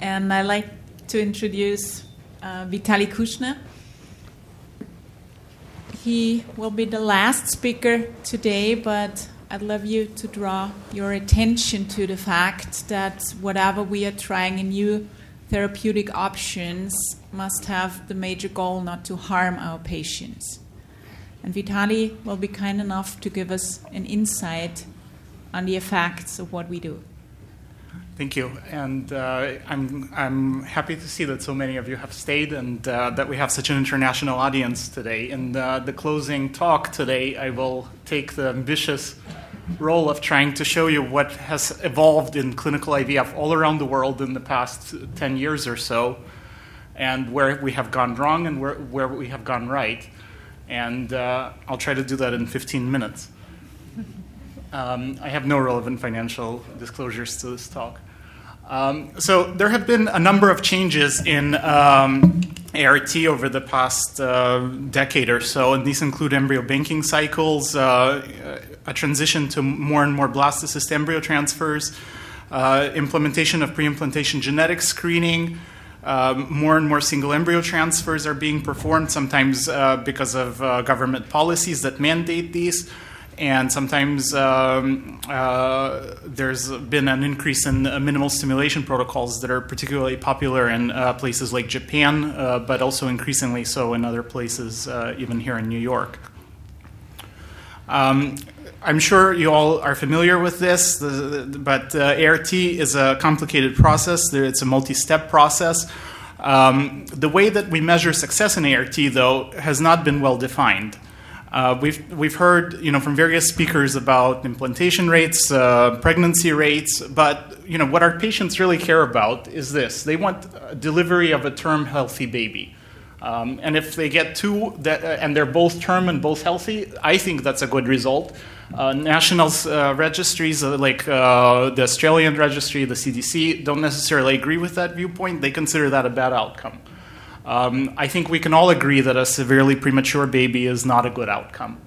And I'd like to introduce Vitaly Kushner. He will be the last speaker today, but I'd love you to draw your attention to the fact that whatever we are trying in new therapeutic options must have the major goal not to harm our patients. And Vitaly will be kind enough to give us an insight on the effects of what we do. Thank you, and I'm happy to see that so many of you have stayed and that we have such an international audience today. In the closing talk today, I will take the ambitious role of trying to show you what has evolved in clinical IVF all around the world in the past 10 years or so, and where we have gone wrong and where we have gone right. And I'll try to do that in 15 minutes. I have no relevant financial disclosures to this talk. So there have been a number of changes in ART over the past decade or so, and these include embryo banking cycles, a transition to more and more blastocyst embryo transfers, implementation of pre-implantation genetic screening. More and more single embryo transfers are being performed, sometimes because of government policies that mandate these. And sometimes there's been an increase in minimal stimulation protocols that are particularly popular in places like Japan, but also increasingly so in other places, even here in New York. I'm sure you all are familiar with this, but ART is a complicated process. It's a multi-step process. The way that we measure success in ART, though, has not been well defined. We've heard, from various speakers about implantation rates, pregnancy rates, but what our patients really care about is this: they want delivery of a term healthy baby, and if they get two and they're both term and both healthy, I think that's a good result. National registries like the Australian registry, the CDC, don't necessarily agree with that viewpoint. They consider that a bad outcome. I think we can all agree that a severely premature baby is not a good outcome.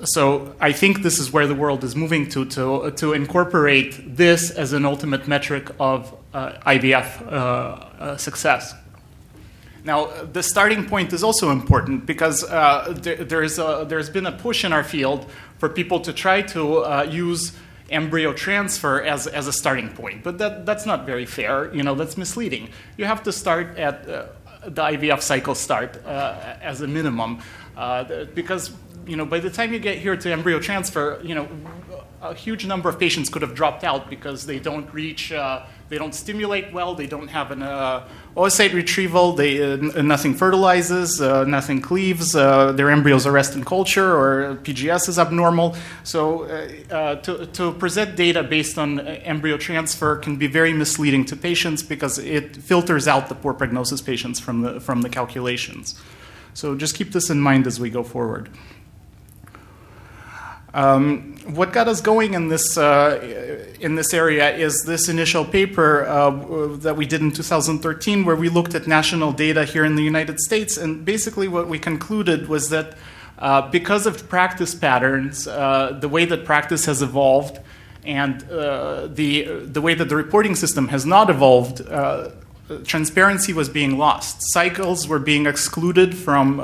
So I think this is where the world is moving to incorporate this as an ultimate metric of IVF success. Now, the starting point is also important because there's been a push in our field for people to try to use embryo transfer as a starting point, but that's not very fair. That's misleading. You have to start at the IVF cycle start as a minimum, because by the time you get here to embryo transfer, a huge number of patients could have dropped out because they don't reach, they don't stimulate well, they don't have an oocyte retrieval, nothing fertilizes, nothing cleaves, their embryos arrest in culture, or PGS is abnormal. So to present data based on embryo transfer can be very misleading to patients because it filters out the poor prognosis patients from the calculations. So just keep this in mind as we go forward. What got us going in this area is this initial paper that we did in 2013, where we looked at national data here in the United States, and basically what we concluded was that because of practice patterns, the way that practice has evolved, and the way that the reporting system has not evolved, transparency was being lost. Cycles were being excluded from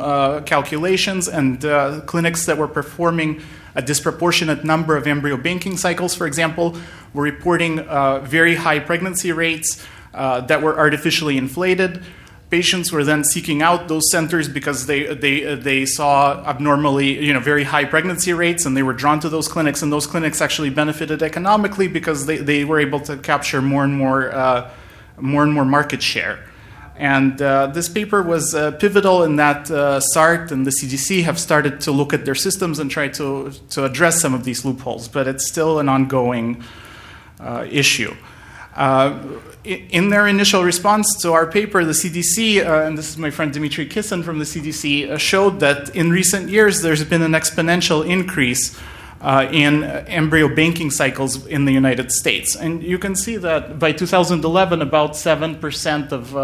calculations, and clinics that were performing a disproportionate number of embryo banking cycles, for example, were reporting very high pregnancy rates that were artificially inflated. Patients were then seeking out those centers because they saw abnormally, very high pregnancy rates, and they were drawn to those clinics. And those clinics actually benefited economically because they were able to capture more and more market share. And this paper was pivotal in that SART and the CDC have started to look at their systems and try to address some of these loopholes, but it's still an ongoing issue. In their initial response to our paper, the CDC, and this is my friend Dimitri Kisin from the CDC, showed that in recent years there's been an exponential increase in embryo banking cycles in the United States. And you can see that by 2011, about 7% of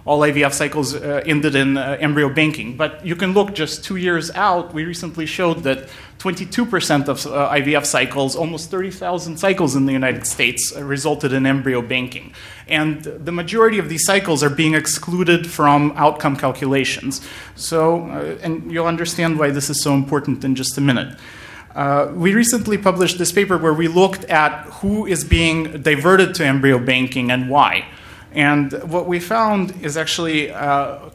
all IVF cycles ended in embryo banking. But you can look just 2 years out. We recently showed that 22% of IVF cycles, almost 30,000 cycles in the United States, resulted in embryo banking. And the majority of these cycles are being excluded from outcome calculations. So, and you'll understand why this is so important in just a minute. We recently published this paper where we looked at who is being diverted to embryo banking and why. And what we found is actually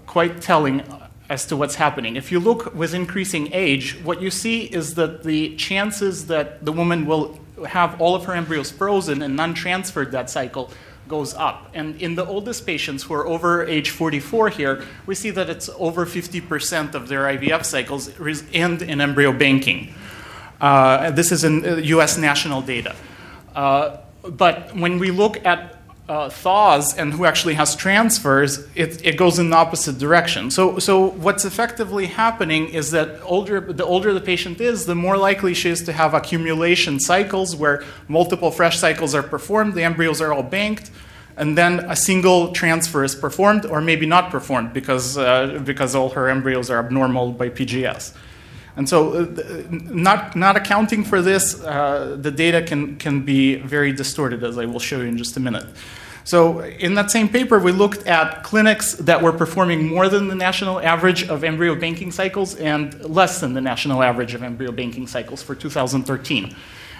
quite telling as to what's happening. If you look with increasing age, what you see is that the chances that the woman will have all of her embryos frozen and none transferred that cycle goes up. And in the oldest patients who are over age 44 here, we see that it's over 50% of their IVF cycles end in embryo banking. This is in US national data. But when we look at thaws and who actually has transfers, it goes in the opposite direction. So what's effectively happening is that the older the patient is, the more likely she is to have accumulation cycles where multiple fresh cycles are performed, the embryos are all banked, and then a single transfer is performed or maybe not performed because all her embryos are abnormal by PGS. And so not accounting for this, the data can be very distorted, as I will show you in just a minute. So in that same paper, we looked at clinics that were performing more than the national average of embryo banking cycles and less than the national average of embryo banking cycles for 2013.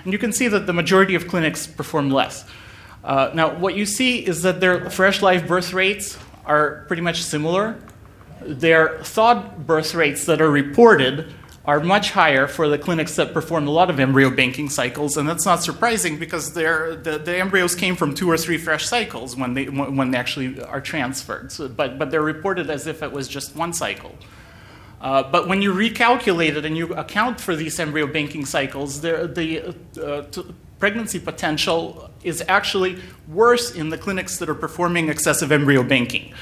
And you can see that the majority of clinics performed less. Now, what you see is that their fresh live birth rates are pretty much similar. Their thawed birth rates that are reported are much higher for the clinics that perform a lot of embryo banking cycles, and that's not surprising because the embryos came from 2 or 3 fresh cycles when they actually are transferred. So, but they're reported as if it was just 1 cycle. But when you recalculate it and you account for these embryo banking cycles, the pregnancy potential is actually worse in the clinics that are performing excessive embryo banking.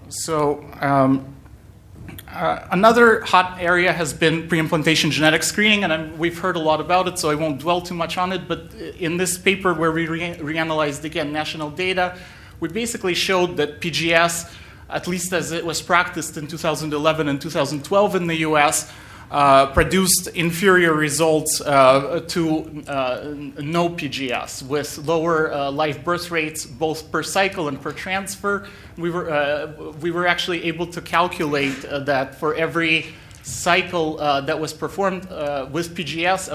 So. Another hot area has been pre-implantation genetic screening, and we've heard a lot about it, so I won't dwell too much on it. But in this paper where we reanalyzed, again, national data, we basically showed that PGS, at least as it was practiced in 2011 and 2012 in the US, produced inferior results to no PGS, with lower live birth rates both per cycle and per transfer. We were actually able to calculate that for every cycle that was performed with PGS,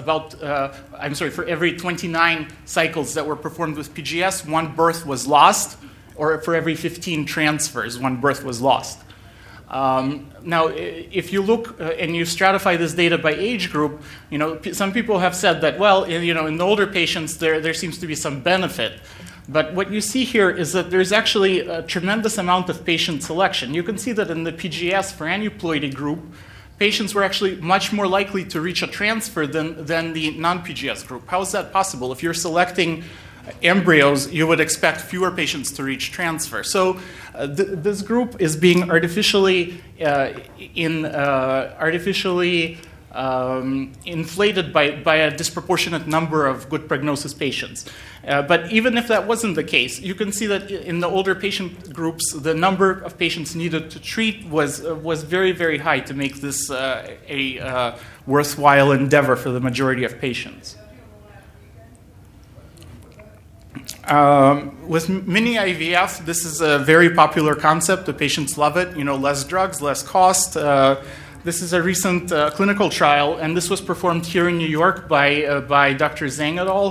for every 29 cycles that were performed with PGS, 1 birth was lost, or for every 15 transfers, 1 birth was lost. Now, if you look and you stratify this data by age group, some people have said that, well, in the older patients, there seems to be some benefit. But what you see here is that there's actually a tremendous amount of patient selection. You can see that in the PGS for aneuploidy group, patients were actually much more likely to reach a transfer than the non-PGS group. How is that possible? If you're selecting embryos, you would expect fewer patients to reach transfer. So this group is being artificially inflated by a disproportionate number of good prognosis patients. But even if that wasn't the case, you can see that in the older patient groups, the number of patients needed to treat was very, very high to make this a worthwhile endeavor for the majority of patients. With mini IVF, this is a very popular concept. The patients love it. Less drugs, less cost. This is a recent clinical trial, and this was performed here in New York by Dr. Zhang et al.,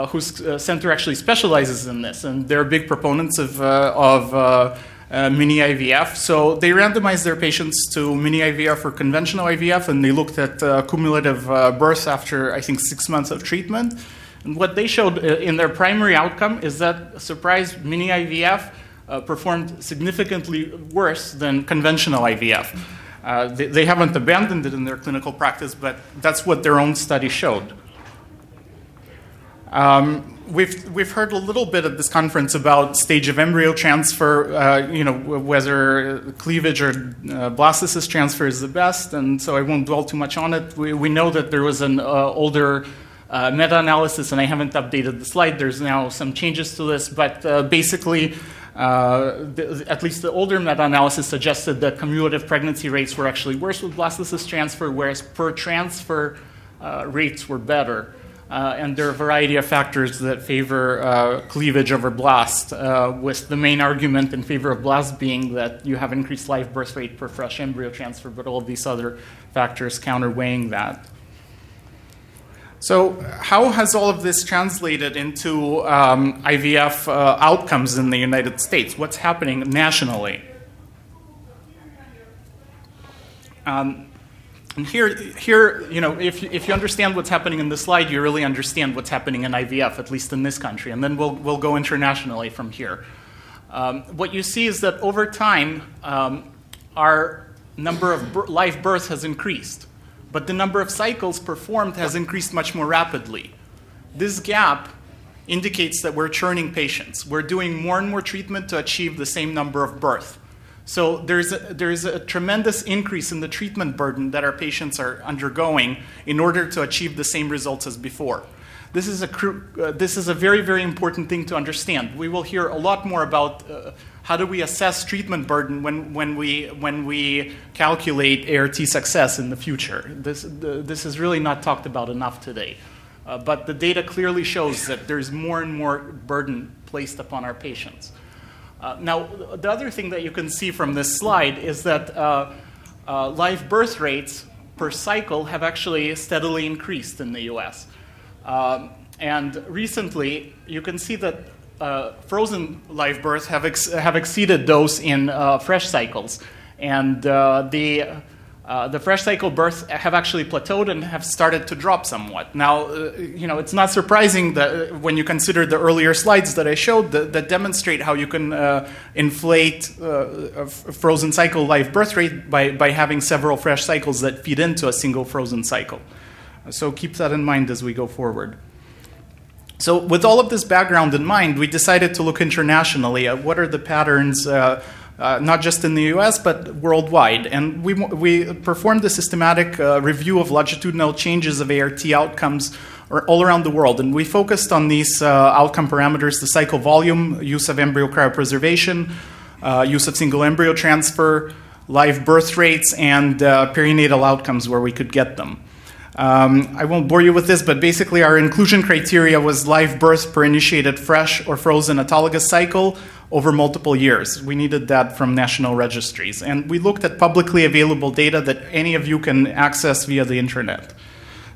whose center actually specializes in this, and they're big proponents of mini IVF. So they randomized their patients to mini IVF or conventional IVF, and they looked at cumulative birth after, I think, 6 months of treatment. And what they showed in their primary outcome is that, surprise, mini IVF performed significantly worse than conventional IVF. They haven't abandoned it in their clinical practice, but that's what their own study showed. we've heard a little bit at this conference about stage of embryo transfer, whether cleavage or blastocyst transfer is the best, and so I won't dwell too much on it. We know that there was an older meta-analysis, and I haven't updated the slide. There's now some changes to this, but basically, at least the older meta-analysis suggested that cumulative pregnancy rates were actually worse with blastocyst transfer, whereas per transfer rates were better. And there are a variety of factors that favor cleavage over blast, with the main argument in favor of blast being that you have increased live birth rate per fresh embryo transfer, but all of these other factors counterweighing that. So how has all of this translated into IVF outcomes in the United States? What's happening nationally? And here, if you understand what's happening in this slide, you really understand what's happening in IVF, at least in this country, and then we'll go internationally from here. What you see is that over time, our number of live births has increased, but the number of cycles performed has increased much more rapidly. This gap indicates that we're churning patients. We're doing more and more treatment to achieve the same number of births. So there's a tremendous increase in the treatment burden that our patients are undergoing in order to achieve the same results as before. This is a very, very important thing to understand. We will hear a lot more about how do we assess treatment burden when we calculate ART success in the future. This is really not talked about enough today. But the data clearly shows that there's more and more burden placed upon our patients. Now, the other thing that you can see from this slide is that live birth rates per cycle have actually steadily increased in the US. And recently, you can see that frozen live births have exceeded those in fresh cycles. And the fresh cycle births have actually plateaued and have started to drop somewhat. Now, it's not surprising that when you consider the earlier slides that I showed that demonstrate how you can inflate a frozen cycle live birth rate by having several fresh cycles that feed into a single frozen cycle. So keep that in mind as we go forward. So with all of this background in mind, we decided to look internationally at what are the patterns not just in the US, but worldwide. And we performed a systematic review of longitudinal changes of ART outcomes all around the world. And we focused on these outcome parameters: the cycle volume, use of embryo cryopreservation, use of single embryo transfer, live birth rates, and perinatal outcomes where we could get them. I won't bore you with this, but basically our inclusion criteria was live birth per initiated fresh or frozen autologous cycle over multiple years. We needed that from national registries. And we looked at publicly available data that any of you can access via the internet.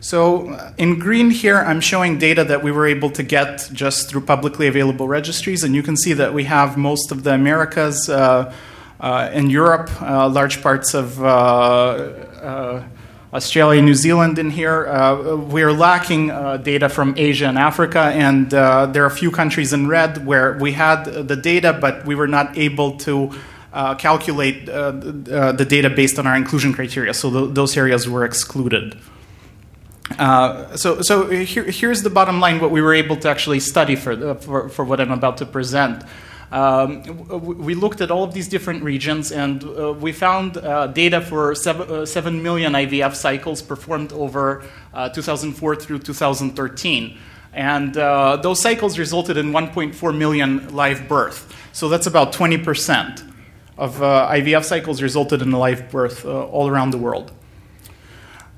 So in green here, I'm showing data that we were able to get just through publicly available registries. And you can see that we have most of the Americas, in Europe, large parts of Australia, New Zealand in here. We're lacking data from Asia and Africa, and there are a few countries in red where we had the data, but we were not able to calculate the data based on our inclusion criteria, so those areas were excluded. So here's the bottom line, what we were able to actually study for what I'm about to present. We looked at all of these different regions, and we found data for 7 million IVF cycles performed over 2004 through 2013. And those cycles resulted in 1.4 million live births. So that's about 20% of IVF cycles resulted in a live birth all around the world.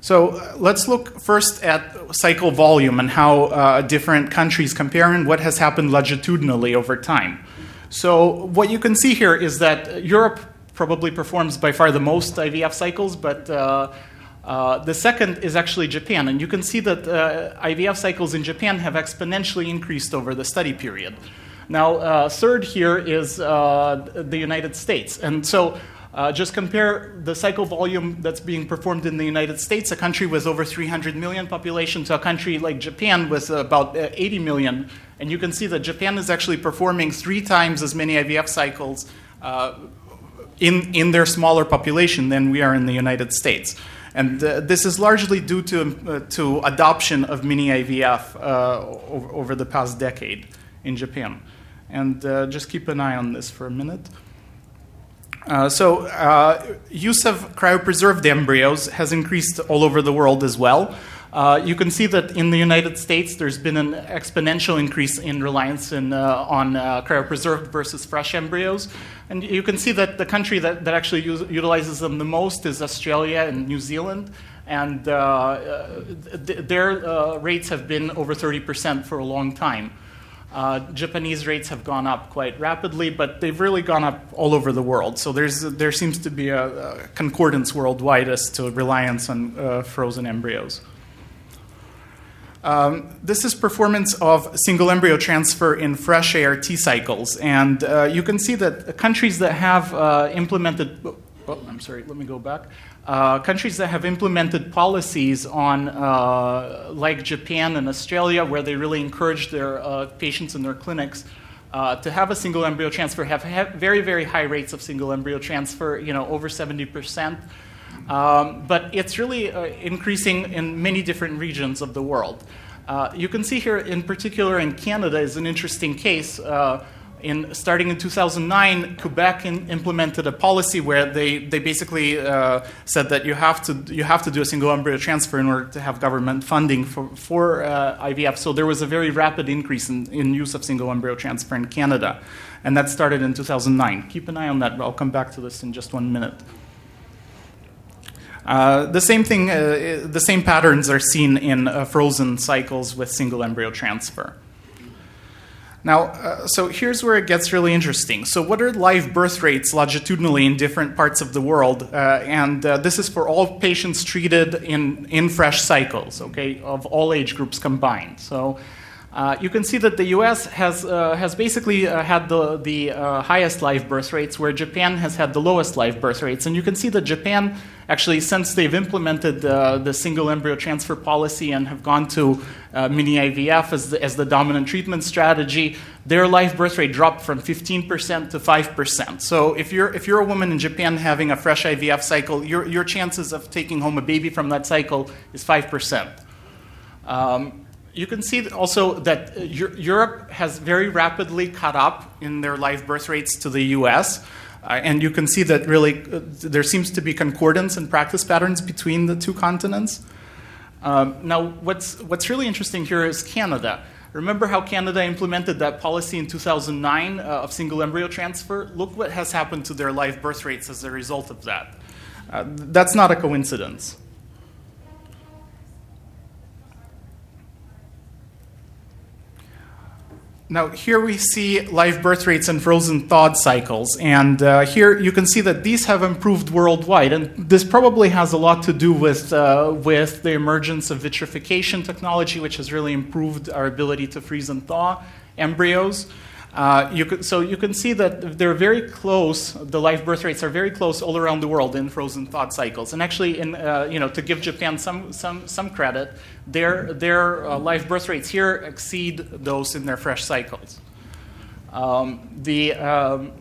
So let's look first at cycle volume and how different countries compare and what has happened longitudinally over time. So what you can see here is that Europe probably performs by far the most IVF cycles, but the second is actually Japan. And you can see that IVF cycles in Japan have exponentially increased over the study period. Now, third here is the United States. And so just compare the cycle volume that's being performed in the United States, a country with over 300 million population, to a country like Japan with about 80 million. And you can see that Japan is actually performing 3 times as many IVF cycles in their smaller population than we are in the United States. And this is largely due to adoption of mini IVF over the past decade in Japan. And just keep an eye on this for a minute. Use of cryopreserved embryos has increased all over the world as well. You can see that in the United States, there's been an exponential increase in reliance on cryopreserved versus fresh embryos. And you can see that the country that actually utilizes them the most is Australia and New Zealand. And their rates have been over 30% for a long time. Japanese rates have gone up quite rapidly, but they've really gone up all over the world. So there seems to be a concordance worldwide as to reliance on frozen embryos. This is performance of single embryo transfer in fresh ART cycles. And you can see that countries that have implemented, let me go back. Countries that have implemented policies on, like Japan and Australia, where they really encourage their patients in their clinics to have a single embryo transfer, have very, very high rates of single embryo transfer, over 70%. But it's really increasing in many different regions of the world. You can see here, in particular in Canada, is an interesting case. Starting in 2009, Quebec implemented a policy where they basically said that you have to do a single embryo transfer in order to have government funding for IVF. So there was a very rapid increase in use of single embryo transfer in Canada, and that started in 2009. Keep an eye on that. I'll come back to this in just 1 minute. The same patterns are seen in frozen cycles with single embryo transfer. Now, so here's where it gets really interesting. So what are live birth rates longitudinally in different parts of the world? This is for all patients treated in fresh cycles, okay, of all age groups combined. So you can see that the U.S. has basically had the highest live birth rates, where Japan has had the lowest live birth rates. And you can see that Japan, actually, since they've implemented the single embryo transfer policy and have gone to mini IVF as the dominant treatment strategy, their live birth rate dropped from 15% to 5%. So if you're a woman in Japan having a fresh IVF cycle, your chances of taking home a baby from that cycle is 5%. You can see also that Europe has very rapidly caught up in their live birth rates to the U.S., and you can see that really there seems to be concordance in practice patterns between the two continents. Now, what's really interesting here is Canada. Remember how Canada implemented that policy in 2009 of single embryo transfer? Look what has happened to their live birth rates as a result of that. That's not a coincidence. Now, here we see live birth rates and frozen thawed cycles. And here you can see that these have improved worldwide. And this probably has a lot to do with the emergence of vitrification technology, which has really improved our ability to freeze and thaw embryos. So you can see that they're very close. The live birth rates are very close all around the world in frozen thawed cycles. And actually, to give Japan some credit, their live birth rates here exceed those in their fresh cycles. The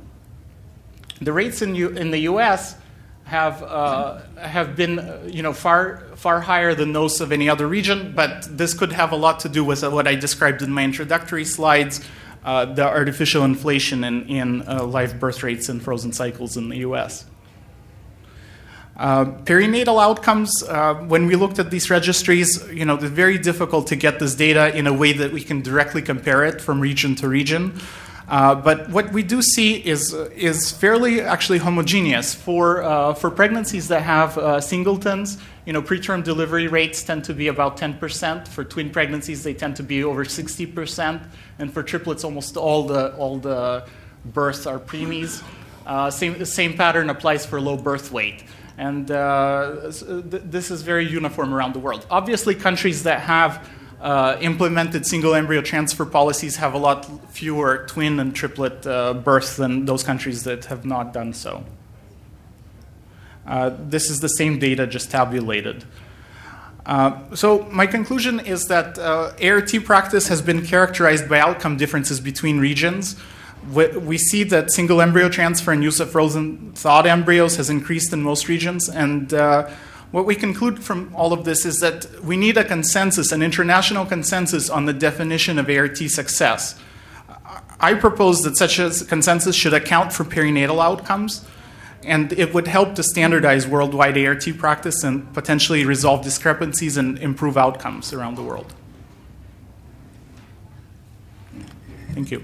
rates in the U.S. have been far higher than those of any other region, but this could have a lot to do with what I described in my introductory slides. The artificial inflation in live birth rates and frozen cycles in the U.S. Perinatal outcomes, when we looked at these registries, they're very difficult to get this data in a way that we can directly compare it from region to region. But what we do see is fairly actually homogeneous. For pregnancies that have singletons, preterm delivery rates tend to be about 10%. For twin pregnancies, they tend to be over 60%. And for triplets, almost all the births are preemies. Same pattern applies for low birth weight. And this is very uniform around the world. Obviously, countries that have implemented single embryo transfer policies have a lot fewer twin and triplet births than those countries that have not done so. This is the same data, just tabulated. So my conclusion is that ART practice has been characterized by outcome differences between regions. We see that single embryo transfer and use of frozen thawed embryos has increased in most regions, and what we conclude from all of this is that we need a consensus, an international consensus on the definition of ART success. I propose that such a consensus should account for perinatal outcomes, and it would help to standardize worldwide ART practice and potentially resolve discrepancies and improve outcomes around the world. Thank you.